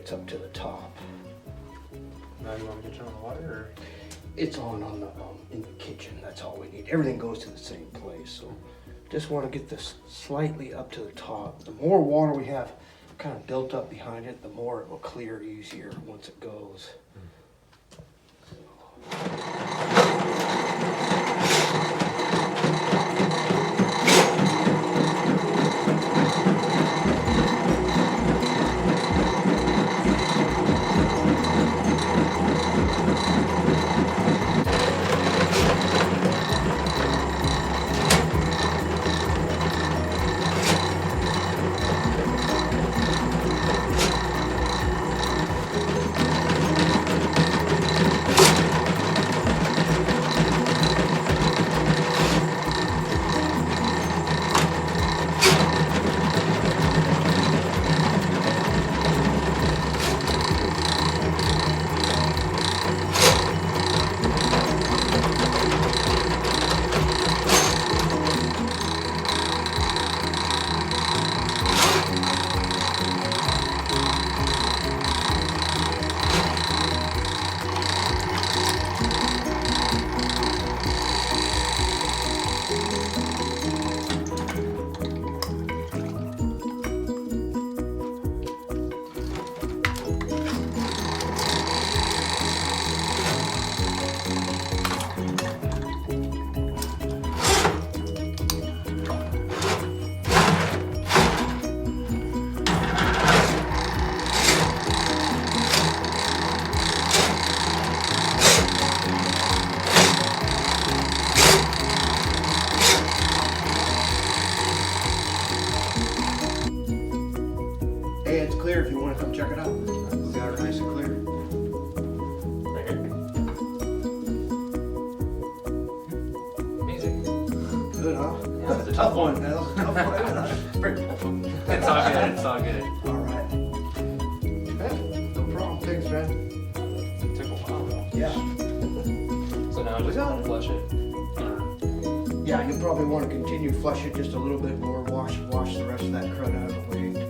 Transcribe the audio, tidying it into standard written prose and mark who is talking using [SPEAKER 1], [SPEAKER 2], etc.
[SPEAKER 1] gets up to the top.
[SPEAKER 2] Now you want me to turn on the water, or?
[SPEAKER 1] It's on the in the kitchen. That's all we need. Everything goes to the same place. So just want to get this slightly up to the top. The more water we have kind of built up behind it, the more it will clear easier once it goes. Hey, it's clear if you want to come check it out. We got it nice and clear.
[SPEAKER 2] Right here. Amazing.
[SPEAKER 1] Good, huh?
[SPEAKER 2] Yeah, that was a tough one.
[SPEAKER 1] That was a tough one.
[SPEAKER 2] It's all good, it's all good.
[SPEAKER 1] All right. No problem. Thanks, man.
[SPEAKER 2] It took a while though.
[SPEAKER 1] Yeah.
[SPEAKER 2] So now I just want to flush it.
[SPEAKER 1] Yeah, you'll probably want to continue flush it just a little bit more. Wash the rest of that crud out of the way.